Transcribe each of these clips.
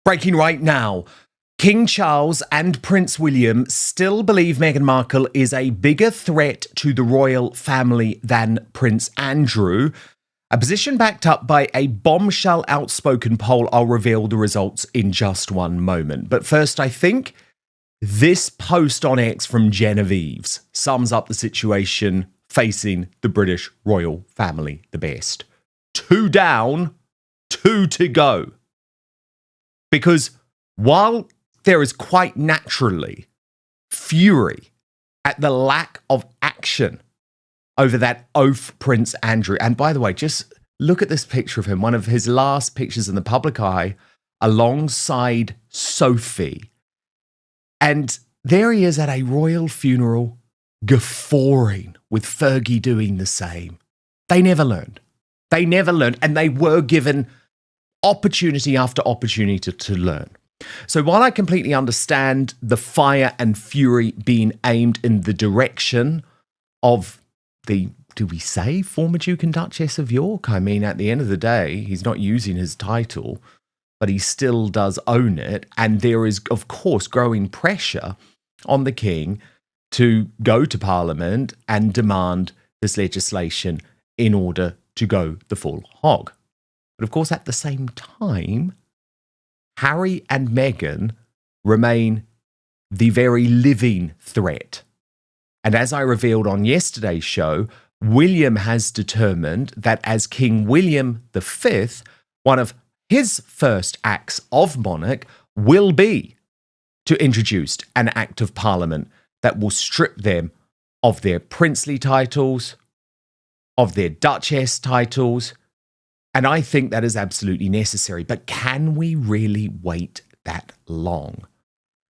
Breaking right now. King Charles and Prince William still believe Meghan Markle is a bigger threat to the royal family than Prince Andrew. A position backed up by a bombshell outspoken poll. I'll reveal the results in just one moment. But first, I think this post on X from Genevieve's sums up the situation facing the British royal family the best. 2 down, 2 to go. Because while there is quite naturally fury at the lack of action over that oaf Prince Andrew. And by the way, just look at this picture of him, one of his last pictures in the public eye, alongside Sophie. And there he is at a royal funeral, guffawing with Fergie doing the same. They never learned. They never learned, and they were given opportunity after opportunity to learn. So while I completely understand the fire and fury being aimed in the direction of the, do we say, former Duke and Duchess of York? I mean, at the end of the day, he's not using his title, but he still does own it. And there is, of course, growing pressure on the king to go to Parliament and demand this legislation in order to go the full hog. But of course, at the same time, Harry and Meghan remain the very living threat. And as I revealed on yesterday's show, William has determined that as King William V, one of his first acts of monarch will be to introduce an act of parliament that will strip them of their princely titles, of their duchess titles. And I think that is absolutely necessary. But can we really wait that long?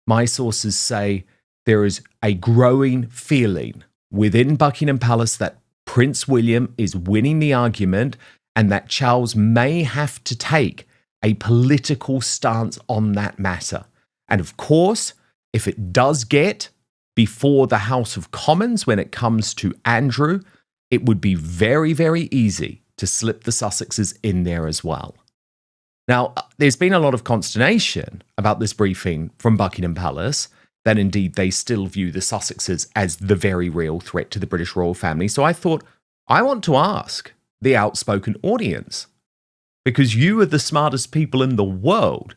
My sources say there is a growing feeling within Buckingham Palace that Prince William is winning the argument and that Charles may have to take a political stance on that matter. And of course, if it does get before the House of Commons when it comes to Andrew, it would be very, very easy to slip the Sussexes in there as well. Now, there's been a lot of consternation about this briefing from Buckingham Palace, that indeed they still view the Sussexes as the very real threat to the British royal family. So I thought, I want to ask the outspoken audience, because you are the smartest people in the world.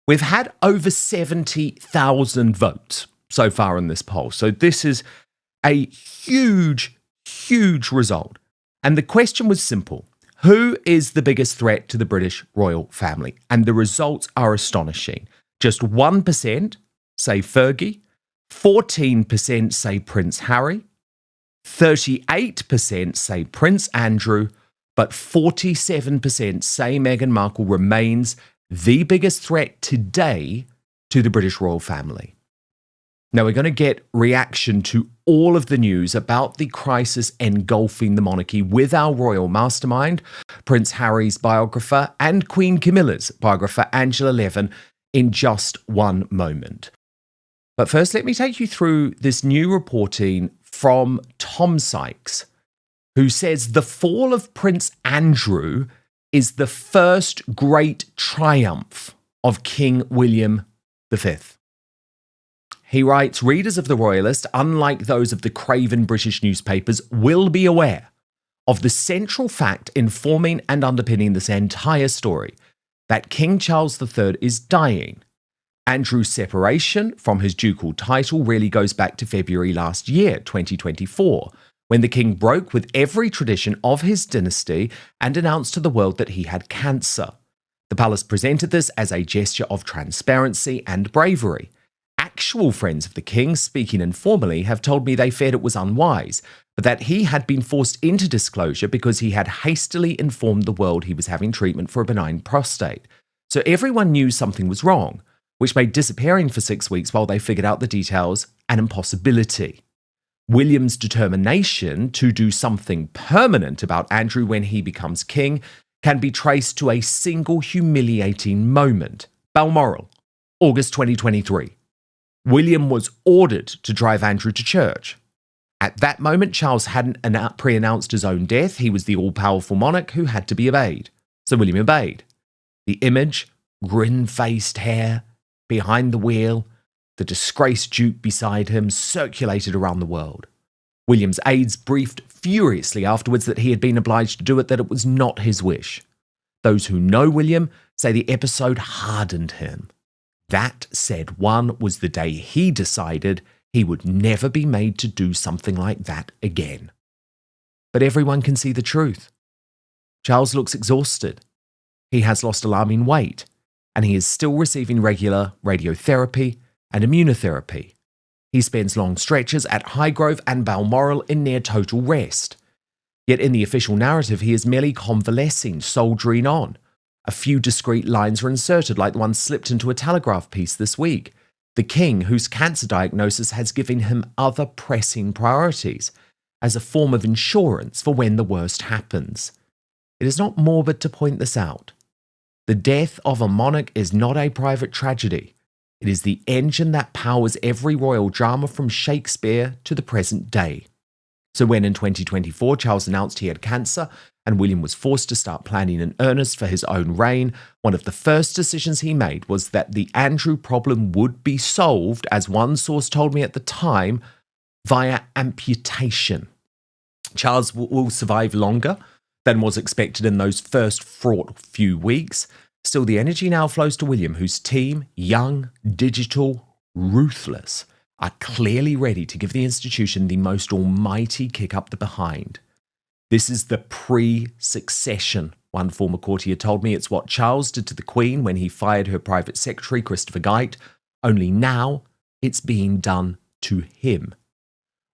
We've had over 70,000 votes so far in this poll. So this is a huge, huge result. And the question was simple. Who is the biggest threat to the British royal family? And the results are astonishing. Just 1% say Fergie, 14% say Prince Harry, 38% say Prince Andrew, but 47% say Meghan Markle remains the biggest threat today to the British royal family. Now, we're going to get reaction to all of the news about the crisis engulfing the monarchy with our royal mastermind, Prince Harry's biographer, and Queen Camilla's biographer, Angela Levin, in just one moment. But first, let me take you through this new reporting from Tom Sykes, who says the fall of Prince Andrew is the first great triumph of King William V. He writes, readers of The Royalist, unlike those of the craven British newspapers, will be aware of the central fact informing and underpinning this entire story, that King Charles III is dying. Andrew's separation from his ducal title really goes back to February last year, 2024, when the king broke with every tradition of his dynasty and announced to the world that he had cancer. The palace presented this as a gesture of transparency and bravery. Actual friends of the king, speaking informally, have told me they feared it was unwise, but that he had been forced into disclosure because he had hastily informed the world he was having treatment for a benign prostate. So everyone knew something was wrong, which made disappearing for 6 weeks while they figured out the details an impossibility. William's determination to do something permanent about Andrew when he becomes king can be traced to a single humiliating moment. Balmoral, August 2023. William was ordered to drive Andrew to church. At that moment, Charles hadn't pre-announced his own death. He was the all-powerful monarch who had to be obeyed. So William obeyed. The image grin-faced hair behind the wheel, the disgraced Duke beside him, circulated around the world. William's aides briefed furiously afterwards that he had been obliged to do it, that it was not his wish. Those who know William say the episode hardened him. That, said one, was the day he decided he would never be made to do something like that again. But everyone can see the truth. Charles looks exhausted. He has lost alarming weight, and he is still receiving regular radiotherapy and immunotherapy. He spends long stretches at Highgrove and Balmoral in near total rest. Yet in the official narrative, he is merely convalescing, soldiering on. A few discreet lines are inserted, like the one slipped into a Telegraph piece this week. The king, whose cancer diagnosis has given him other pressing priorities, as a form of insurance for when the worst happens. It is not morbid to point this out. The death of a monarch is not a private tragedy. It is the engine that powers every royal drama from Shakespeare to the present day. So when in 2024 Charles announced he had cancer and William was forced to start planning in earnest for his own reign, one of the first decisions he made was that the Andrew problem would be solved, as one source told me at the time, via amputation. Charles will survive longer than was expected in those first fraught few weeks. Still, the energy now flows to William, whose team, young, digital, ruthless, are clearly ready to give the institution the most almighty kick up the behind. This is the pre-succession, one former courtier told me. It's what Charles did to the Queen when he fired her private secretary, Christopher Geit, only now it's being done to him.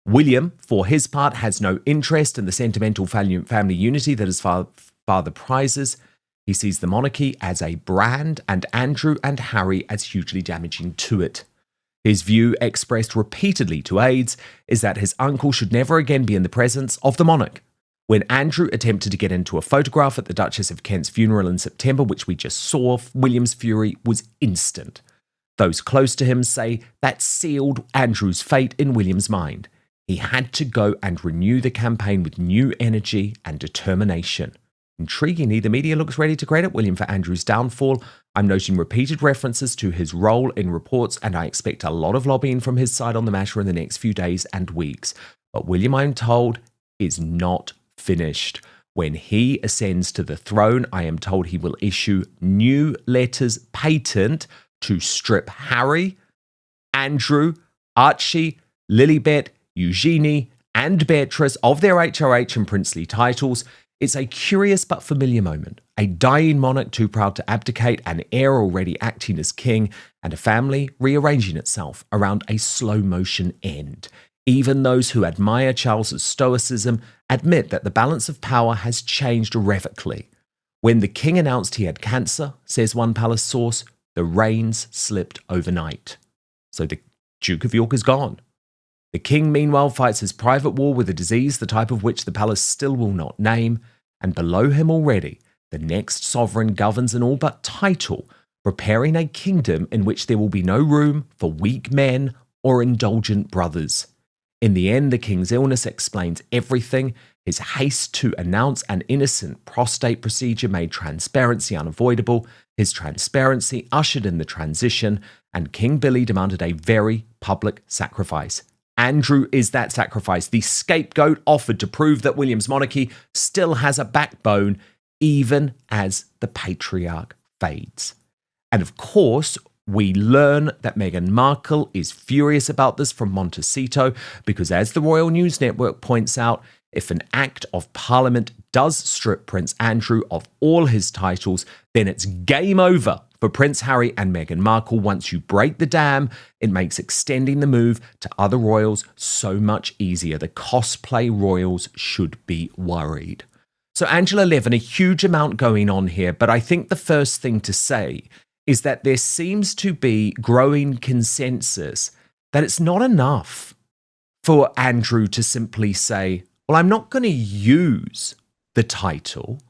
William, for his part, has no interest in the sentimental family unity that his father prizes. He sees the monarchy as a brand and Andrew and Harry as hugely damaging to it. His view, expressed repeatedly to aides, is that his uncle should never again be in the presence of the monarch. When Andrew attempted to get into a photograph at the Duchess of Kent's funeral in September, which we just saw, William's fury was instant. Those close to him say that sealed Andrew's fate in William's mind. He had to go and renew the campaign with new energy and determination. Intriguingly, the media looks ready to credit William for Andrew's downfall. I'm noting repeated references to his role in reports, and I expect a lot of lobbying from his side on the matter in the next few days and weeks. But William, I'm told, is not finished. When he ascends to the throne, I am told he will issue new letters patent to strip Harry, Andrew, Archie, Lilibet, Eugenie, and Beatrice of their HRH and princely titles. It's a curious but familiar moment. A dying monarch too proud to abdicate, an heir already acting as king, and a family rearranging itself around a slow-motion end. Even those who admire Charles's stoicism admit that the balance of power has changed irrevocably. When the king announced he had cancer, says one palace source, the reins slipped overnight. So the Duke of York is gone. The king, meanwhile, fights his private war with a disease, the type of which the palace still will not name, and below him already, the next sovereign governs in all but title, preparing a kingdom in which there will be no room for weak men or indulgent brothers. In the end, the king's illness explains everything. His haste to announce an innocent prostate procedure made transparency unavoidable. His transparency ushered in the transition, and King Billy demanded a very public sacrifice. Andrew is that sacrifice, the scapegoat offered to prove that William's monarchy still has a backbone, even as the patriarch fades. And of course, we learn that Meghan Markle is furious about this from Montecito, because as the Royal News Network points out, if an Act of Parliament does strip Prince Andrew of all his titles, then it's game over for Prince Harry and Meghan Markle. Once you break the dam, it makes extending the move to other royals so much easier. The cosplay royals should be worried. So Angela Levin, a huge amount going on here, but I think the first thing to say is that there seems to be growing consensus that it's not enough for Andrew to simply say, well, I'm not going to use the title.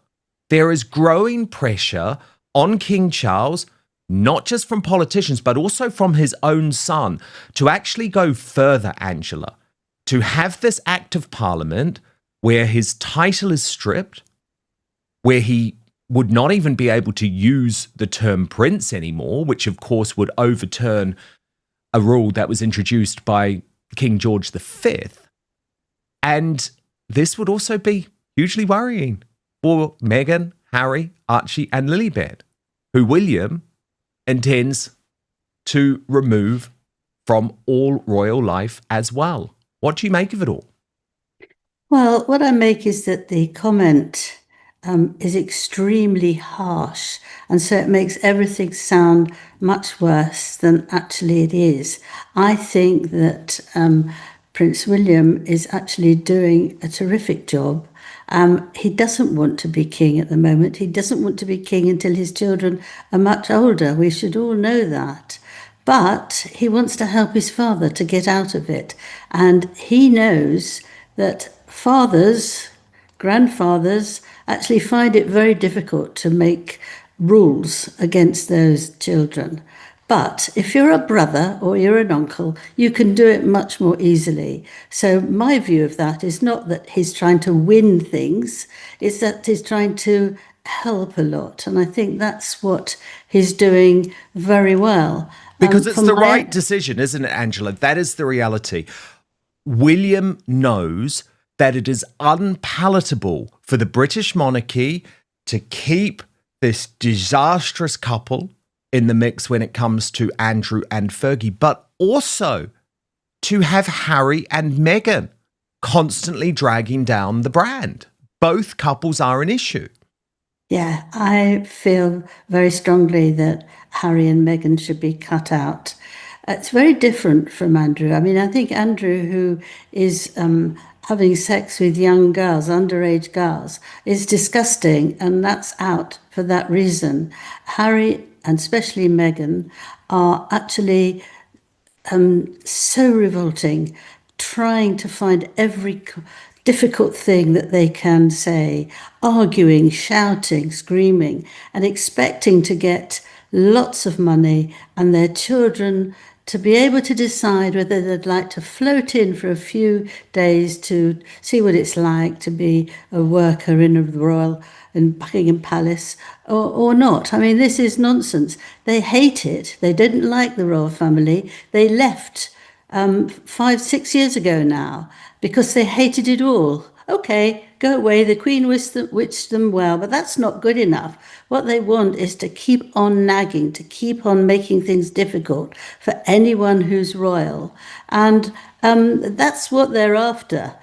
There is growing pressure on King Charles, not just from politicians, but also from his own son, to actually go further, Angela, to have this Act of Parliament where his title is stripped, where he would not even be able to use the term prince anymore, which of course would overturn a rule that was introduced by King George V. And this would also be hugely worrying for Meghan, Harry, Archie, and Lilibet, who William intends to remove from all royal life as well. What do you make of it all? Well, what I make is that the comment is extremely harsh, and so it makes everything sound much worse than actually it is. I think that Prince William is actually doing a terrific job. He doesn't want to be king at the moment. He doesn't want to be king until his children are much older. We should all know that. But he wants to help his father to get out of it. And he knows that fathers, grandfathers, actually find it very difficult to make rules against those children. But if you're a brother or you're an uncle, you can do it much more easily. So my view of that is not that he's trying to win things, it's that he's trying to help a lot. And I think that's what he's doing very well. Because it's the right decision, isn't it, Angela? That is the reality. William knows that it is unpalatable for the British monarchy to keep this disastrous couple in the mix when it comes to Andrew and Fergie, but also to have Harry and Meghan constantly dragging down the brand. Both couples are an issue. Yeah, I feel very strongly that Harry and Meghan should be cut out. It's very different from Andrew. I mean, I think Andrew, who is having sex with young girls, underage girls, is disgusting, and that's out for that reason. Harry, and especially Meghan, are actually so revolting, trying to find every difficult thing that they can say, arguing, shouting, screaming, and expecting to get lots of money and their children to be able to decide whether they'd like to float in for a few days to see what it's like to be a worker in a royal in Buckingham Palace or not. I mean, this is nonsense. They hate it. They didn't like the royal family. They left 5, 6 years ago now because they hated it all. Okay, go away. The Queen wished them well, but that's not good enough. What they want is to keep on nagging, to keep on making things difficult for anyone who's royal. And that's what they're after.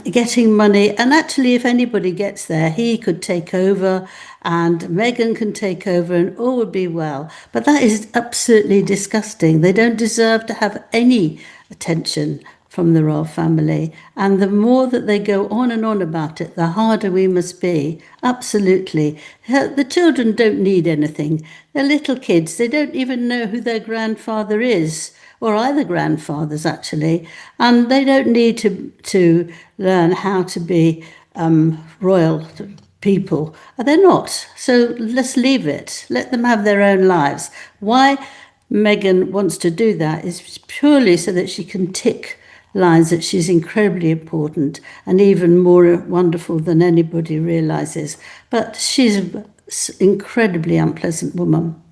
Getting money, and actually if anybody gets there, he could take over and Meghan can take over and all would be well. But that is absolutely disgusting. They don't deserve to have any attention from the royal family, and the more that they go on and on about it, the harder we must be. Absolutely. The children don't need anything. They're little kids. They don't even know who their grandfather is, or either grandfathers actually, and they don't need to learn how to be royal people. They're not. So let's leave it. Let them have their own lives. Why Meghan wants to do that is purely so that she can tick lines that she's incredibly important and even more wonderful than anybody realizes. But she's an incredibly unpleasant woman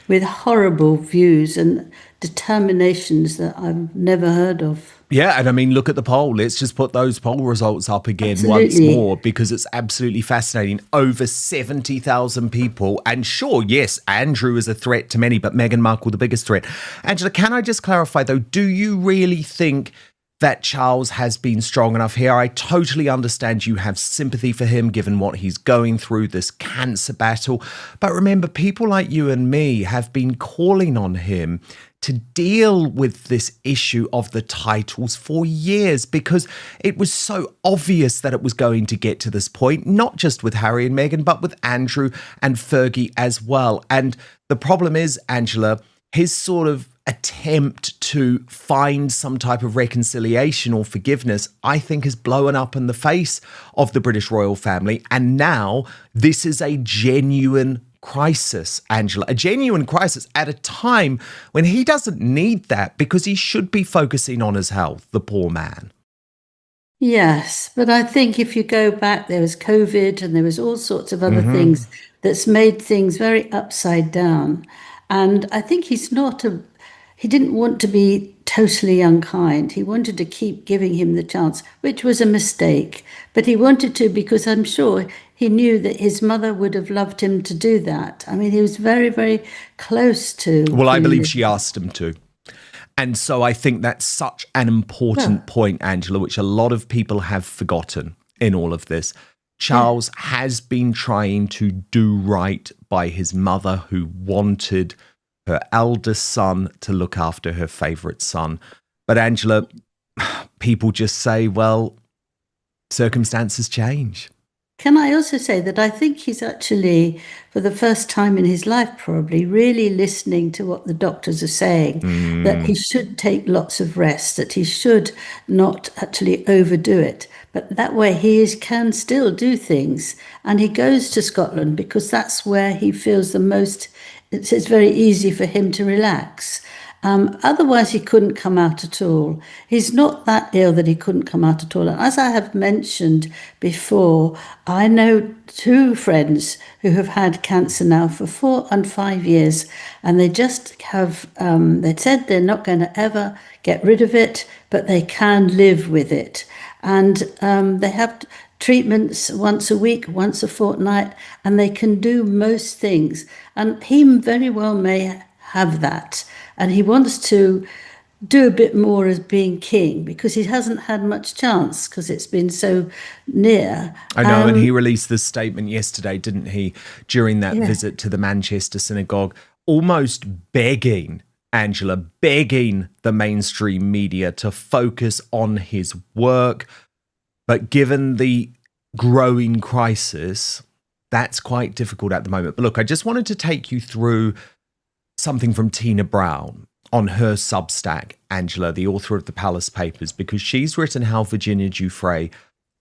with horrible views and determinations that I've never heard of. Yeah, and I mean, look at the poll. Let's just put those poll results up again Absolutely. once more because it's absolutely fascinating. Over 70,000 people. And sure, yes, Andrew is a threat to many, but Meghan Markle the biggest threat. Angela, can I just clarify, though, do you really think that Charles has been strong enough here? I totally understand you have sympathy for him given what he's going through, this cancer battle. But remember, people like you and me have been calling on him to deal with this issue of the titles for years because it was so obvious that it was going to get to this point, not just with Harry and Meghan, but with Andrew and Fergie as well. And the problem is, Angela, his sort of attempt to find some type of reconciliation or forgiveness, I think, has blown up in the face of the British royal family. And now this is a genuine crisis, Angela, a genuine crisis at a time when he doesn't need that because he should be focusing on his health, the poor man. Yes, but I think if you go back, there was COVID and there was all sorts of other Hmm. things that's made things very upside down. And I think he didn't want to be totally unkind. He wanted to keep giving him the chance, which was a mistake. But he wanted to because I'm sure he knew that his mother would have loved him to do that. I mean, he was very, very close to Well, I Queen believe she Elizabeth. asked him to. And so I think that's such an important Well, point, Angela, which a lot of people have forgotten in all of this. yeah. Charles has been trying to do right by his mother, who wanted her eldest son to look after her favourite son. But Angela, people just say, well, circumstances change. Can I also say that I think he's actually, for the first time in his life, probably really listening to what the doctors are saying, that he Mm, should take lots of rest, that he should not actually overdo it. But that way can still do things. And he goes to Scotland because that's where he feels the most, it's very easy for him to relax. Otherwise, he couldn't come out at all. He's not that ill that he couldn't come out at all. And as I have mentioned before, I know two friends who have had cancer now for 4 and 5 years, and they just have, they said they're not going to ever get rid of it, but they can live with it. And they have treatments once a week, once a fortnight, and they can do most things. And he very well may have that. And he wants to do a bit more as being king because he hasn't had much chance because it's been so near. I know, and he released this statement yesterday, didn't he, during that Yeah. visit to the Manchester synagogue, almost begging, Angela, begging the mainstream media to focus on his work. But given the growing crisis, that's quite difficult at the moment. But look, I just wanted to take you through something from Tina Brown on her Substack, Angela, the author of the Palace Papers, because she's written how Virginia Giuffre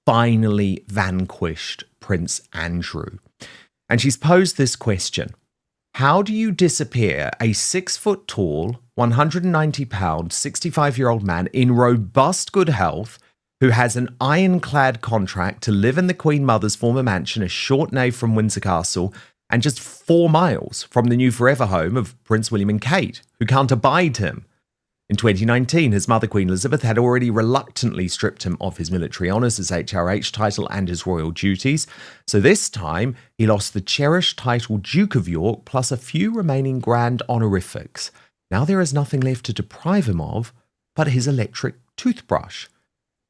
finally vanquished Prince Andrew. And she's posed this question: how do you disappear a 6 foot tall, 190 pound, 65-year-old man in robust good health who has an ironclad contract to live in the Queen Mother's former mansion a short nave from Windsor Castle and just 4 miles from the new forever home of Prince William and Kate, who can't abide him? In 2019, his mother, Queen Elizabeth, had already reluctantly stripped him of his military honours, his HRH title, and his royal duties. So this time, he lost the cherished title Duke of York, plus a few remaining grand honorifics. Now there is nothing left to deprive him of but his electric toothbrush.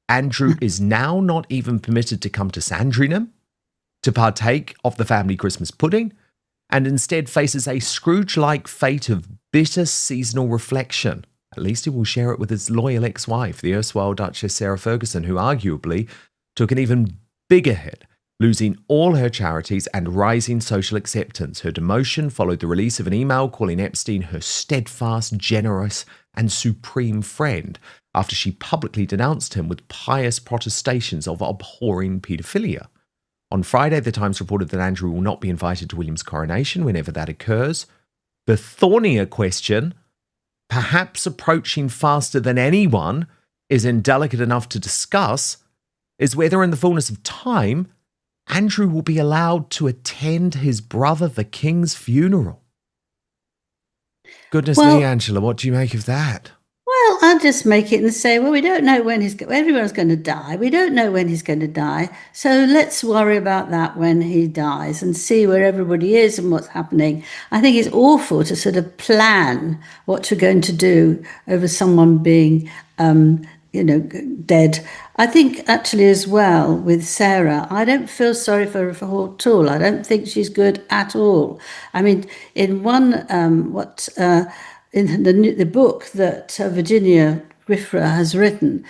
Andrew is now not even permitted to come to Sandringham to partake of the family Christmas pudding, and instead faces a Scrooge-like fate of bitter seasonal reflection. At least he will share it with his loyal ex-wife, the erstwhile Duchess Sarah Ferguson, who arguably took an even bigger hit, losing all her charities and rising social acceptance. Her demotion followed the release of an email calling Epstein her steadfast, generous, and supreme friend, after she publicly denounced him with pious protestations of abhorring paedophilia. On Friday, the Times reported that Andrew will not be invited to William's coronation whenever that occurs. The thornier question, perhaps approaching faster than anyone is indelicate enough to discuss, is whether in the fullness of time, Andrew will be allowed to attend his brother the king's funeral. Goodness me, Well, Angela, what do you make of that? Well, I'll just make it and say, well, we don't know when everyone's going to die. We don't know when he's going to die. So let's worry about that when he dies and see where everybody is and what's happening. I think it's awful to sort of plan what you're going to do over someone being, dead. I think actually as well with Sarah, I don't feel sorry for her at all. I don't think she's good at all. I mean, in one, what, in the book that Virginia Griffra has written,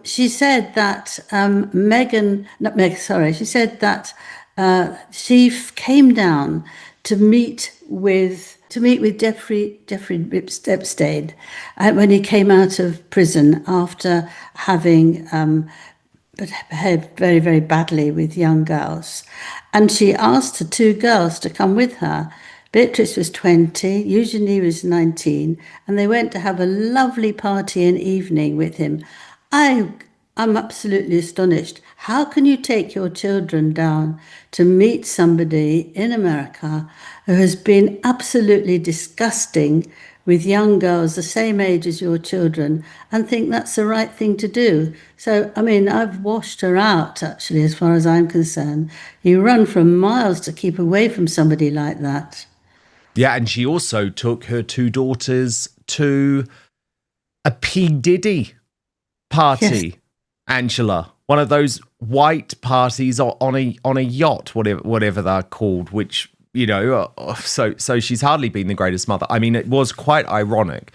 she said that Meghan, not Meg, sorry, she said that she came down to meet with Jeffrey Epstein when he came out of prison after having behaved very, very badly with young girls. And she asked the two girls to come with her. Beatrice was 20, Eugenie was 19, and they went to have a lovely party and evening with him. I I'm absolutely astonished. How can you take your children down to meet somebody in America who has been absolutely disgusting with young girls the same age as your children and think that's the right thing to do? So, I mean, I've washed her out, actually, as far as I'm concerned. You run for miles to keep away from somebody like that. Yeah, and she also took her two daughters to a P. Diddy Yes, party, Angela. One of those white parties on a yacht, whatever they're called, which, so she's hardly been the greatest mother. I mean, it was quite ironic,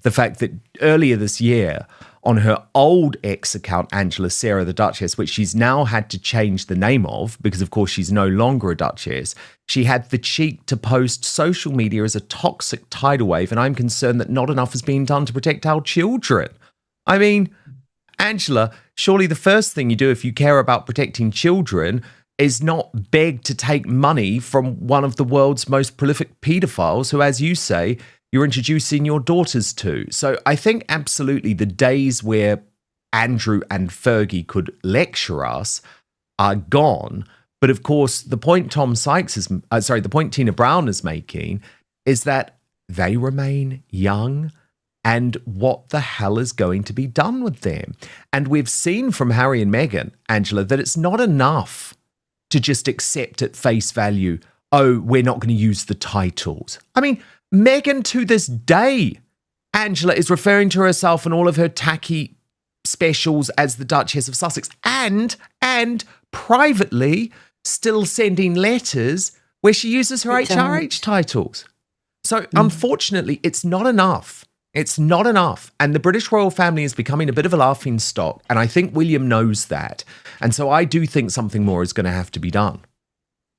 the fact that earlier this year, on her old ex account, Angela Sarah the Duchess, which she's now had to change the name of because, of course, she's no longer a Duchess, she had the cheek to post social media as a toxic tidal wave, and I'm concerned that not enough is being done to protect our children. I mean, Angela, surely the first thing you do if you care about protecting children is not beg to take money from one of the world's most prolific paedophiles who, as you say, you're introducing your daughters to. So I think absolutely the days where Andrew and Fergie could lecture us are gone. But of course, the point the point Tina Brown is making is that they remain young, and what the hell is going to be done with them? And we've seen from Harry and Meghan, Angela, that it's not enough to just accept at face value, oh, we're not going to use the titles. I mean, Meghan to this day, Angela, is referring to herself and all of her tacky specials as the Duchess of Sussex, and privately still sending letters where she uses her HRH titles. So unfortunately, it's not enough. It's not enough. And the British royal family is becoming a bit of a laughing stock. And I think William knows that. And so I do think something more is going to have to be done.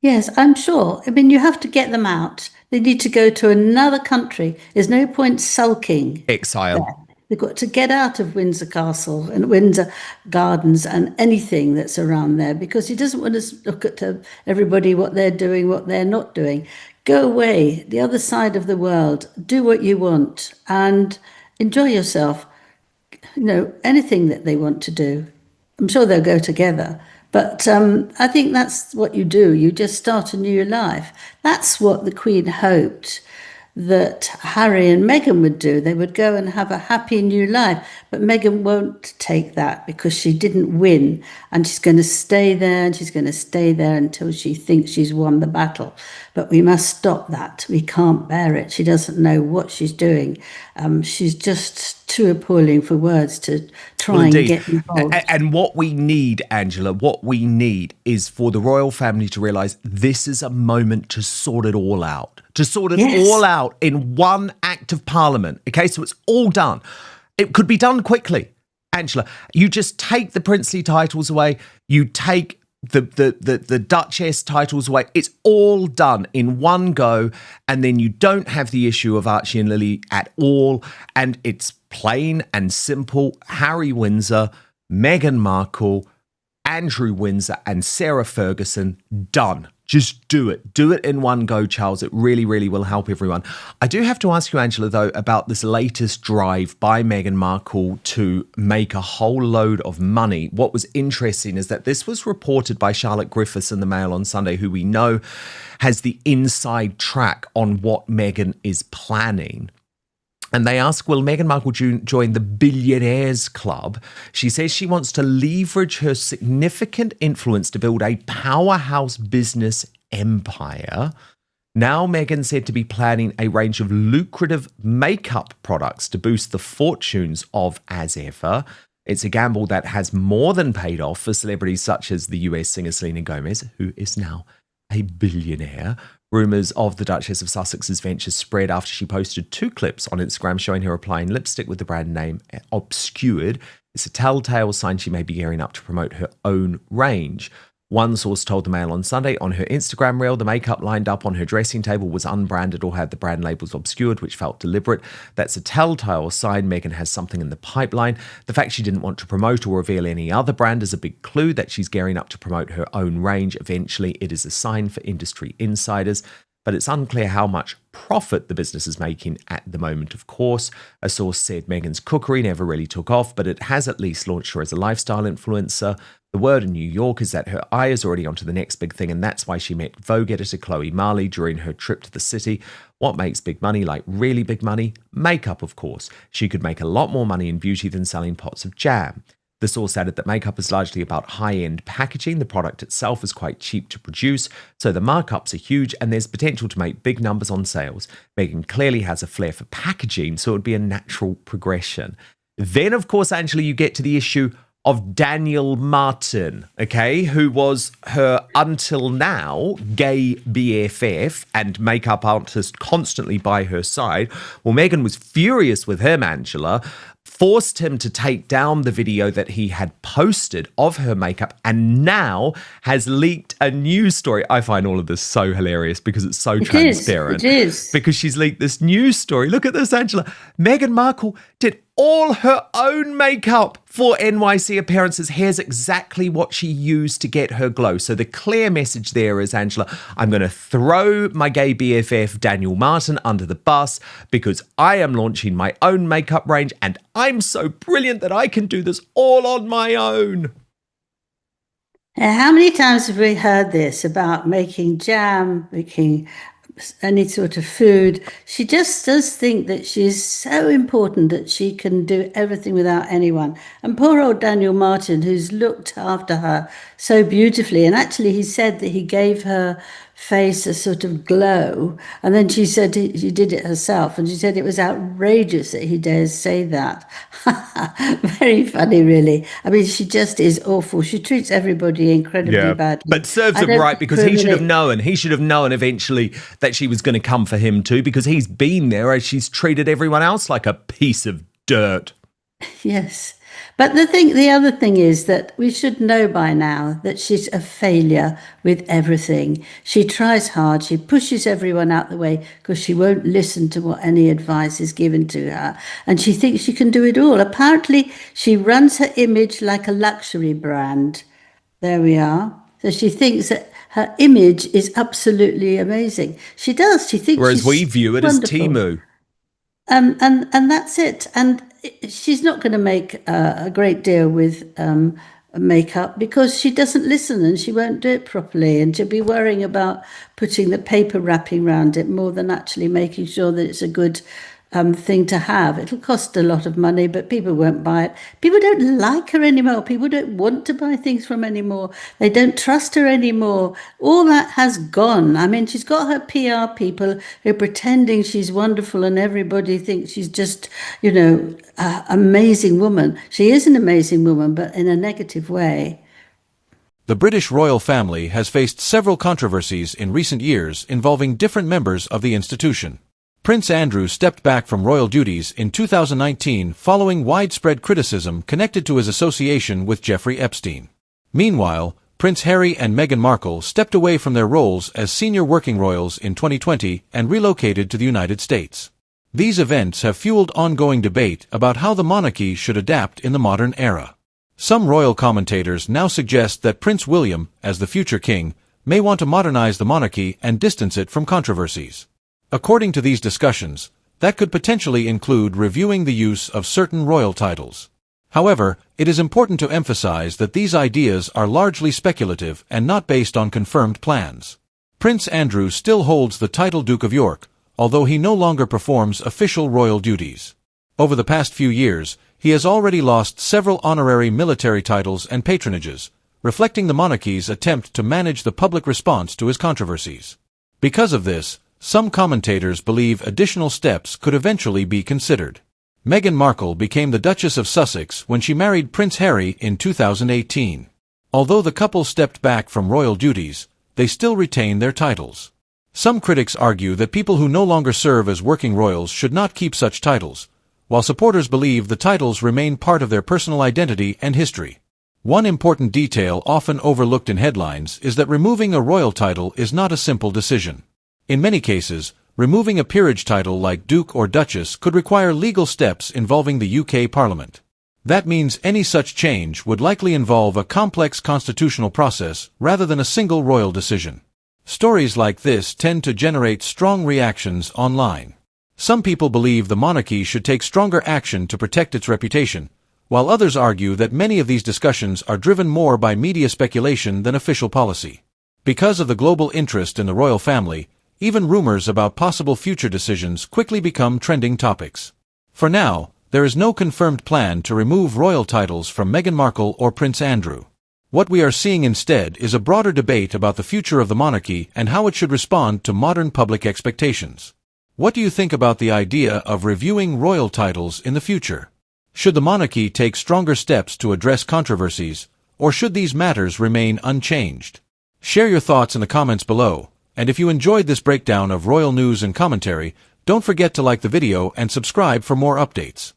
Yes, I'm sure. I mean, you have to get them out. They need to go to another country. There's no point sulking there. Exile. They've got to get out of Windsor Castle and Windsor Gardens and anything that's around there because he doesn't want to look at everybody, what they're doing, what they're not doing. Go away, the other side of the world, do what you want and enjoy yourself. Anything that they want to do. I'm sure they'll go together. But I think that's what you do. You just start a new life. That's what the Queen hoped that Harry and Meghan would do. They would go and have a happy new life. But Meghan won't take that because she didn't win. And she's going to stay there and she's going to stay there until she thinks she's won the battle. But we must stop that. We can't bear it. She doesn't know what she's doing. She's just too appalling for words to try and get involved. And what we need, Angela, what we need is for the royal family to realise this is a moment to sort it all out. To sort it all out in one act of parliament. Okay, so it's all done. It could be done quickly, Angela. You just take the princely titles away. You take the Duchess titles away. It's all done in one go. And then you don't have the issue of Archie and Lily at all. And it's plain and simple. Harry Windsor, Meghan Markle, Andrew Windsor and Sarah Ferguson, done. Just do it. Do it in one go, Charles. It really, really will help everyone. I do have to ask you, Angela, though, about this latest drive by Meghan Markle to make a whole load of money. What was interesting is that this was reported by Charlotte Griffiths in the Mail on Sunday, who we know has the inside track on what Meghan is planning. And they ask, will Meghan Markle join the Billionaires Club? She says she wants to leverage her significant influence to build a powerhouse business empire. Now Meghan said to be planning a range of lucrative makeup products to boost the fortunes of As Ever. It's a gamble that has more than paid off for celebrities such as the US singer Selena Gomez, who is now a billionaire. Rumours of the Duchess of Sussex's ventures spread after she posted 2 clips on Instagram showing her applying lipstick with the brand name obscured. It's a telltale sign she may be gearing up to promote her own range. One source told the Mail on Sunday on her Instagram reel, the makeup lined up on her dressing table was unbranded or had the brand labels obscured, which felt deliberate. That's a telltale sign Meghan has something in the pipeline. The fact she didn't want to promote or reveal any other brand is a big clue that she's gearing up to promote her own range. Eventually, it is a sign for industry insiders. but it's unclear how much profit the business is making at the moment, of course. A source said Meghan's cookery never really took off, but it has at least launched her as a lifestyle influencer. The word in New York is that her eye is already onto the next big thing, and that's why she met Vogue editor Chloe Marley during her trip to the city. What makes big money, like really big money? Makeup, of course. She could make a lot more money in beauty than selling pots of jam. The source added that makeup is largely about high-end packaging. The product itself is quite cheap to produce, so the markups are huge and there's potential to make big numbers on sales. Meghan clearly has a flair for packaging, so it would be a natural progression. Then, of course, Angela, you get to the issue of Daniel Martin, okay, who was her, until now, gay BFF and makeup artist constantly by her side. Well, Meghan was furious with him, Angela, forced him to take down the video that he had posted of her makeup, and now has leaked a news story. I find all of this so hilarious because it's so transparent. It is. Because she's leaked this news story. Look at this, Angela. Meghan Markle did all her own makeup for NYC appearances. Here's exactly what she used to get her glow. So the clear message there is, Angela, I'm going to throw my gay BFF Daniel Martin under the bus because I am launching my own makeup range and I'm so brilliant that I can do this all on my own. How many times have we heard this about making jam, making any sort of food? She just does think that she's so important that she can do everything without anyone. And poor old Daniel Martin, who's looked after her so beautifully, and actually he said that he gave her face a sort of glow, and then she said she did it herself, and she said it was outrageous that he dares say that. Very funny, really. I mean, she just is awful. She treats everybody incredibly badly. But serves him right, because he should have known. He should have known eventually that she was going to come for him too, because he's been there as she's treated everyone else like a piece of dirt. Yes. But the other thing is that we should know by now that she's a failure with everything. She tries hard. She pushes everyone out the way because she won't listen to what any advice is given to her. And she thinks she can do it all. Apparently, she runs her image like a luxury brand. There we are. So she thinks that her image is absolutely amazing. She does. She thinks whereas she's we view it wonderful. as Temu. And that's it. And she's not going to make a great deal with makeup because she doesn't listen and she won't do it properly. And she'll be worrying about putting the paper wrapping around it more than actually making sure that it's a good thing to have. It'll cost a lot of money, but people won't buy it. People don't like her anymore. People don't want to buy things from anymore. They don't trust her anymore. All that has gone. I mean, she's got her PR people who are pretending she's wonderful and everybody thinks she's just, amazing woman. She is an amazing woman, but in a negative way. The British royal family has faced several controversies in recent years involving different members of the institution. Prince Andrew stepped back from royal duties in 2019 following widespread criticism connected to his association with Jeffrey Epstein. Meanwhile, Prince Harry and Meghan Markle stepped away from their roles as senior working royals in 2020 and relocated to the United States. These events have fueled ongoing debate about how the monarchy should adapt in the modern era. Some royal commentators now suggest that Prince William, as the future king, may want to modernize the monarchy and distance it from controversies. According to these discussions, that could potentially include reviewing the use of certain royal titles. However, it is important to emphasize that these ideas are largely speculative and not based on confirmed plans. Prince Andrew still holds the title Duke of York, although he no longer performs official royal duties. Over the past few years, he has already lost several honorary military titles and patronages, reflecting the monarchy's attempt to manage the public response to his controversies. Because of this, some commentators believe additional steps could eventually be considered. Meghan Markle became the Duchess of Sussex when she married Prince Harry in 2018. Although the couple stepped back from royal duties, they still retain their titles. Some critics argue that people who no longer serve as working royals should not keep such titles, while supporters believe the titles remain part of their personal identity and history. One important detail often overlooked in headlines is that removing a royal title is not a simple decision. In many cases, removing a peerage title like Duke or Duchess could require legal steps involving the UK Parliament. That means any such change would likely involve a complex constitutional process rather than a single royal decision. Stories like this tend to generate strong reactions online. Some people believe the monarchy should take stronger action to protect its reputation, while others argue that many of these discussions are driven more by media speculation than official policy. Because of the global interest in the royal family, even rumors about possible future decisions quickly become trending topics. For now, there is no confirmed plan to remove royal titles from Meghan Markle or Prince Andrew. What we are seeing instead is a broader debate about the future of the monarchy and how it should respond to modern public expectations. What do you think about the idea of reviewing royal titles in the future? Should the monarchy take stronger steps to address controversies, or should these matters remain unchanged? Share your thoughts in the comments below, and if you enjoyed this breakdown of royal news and commentary, don't forget to like the video and subscribe for more updates.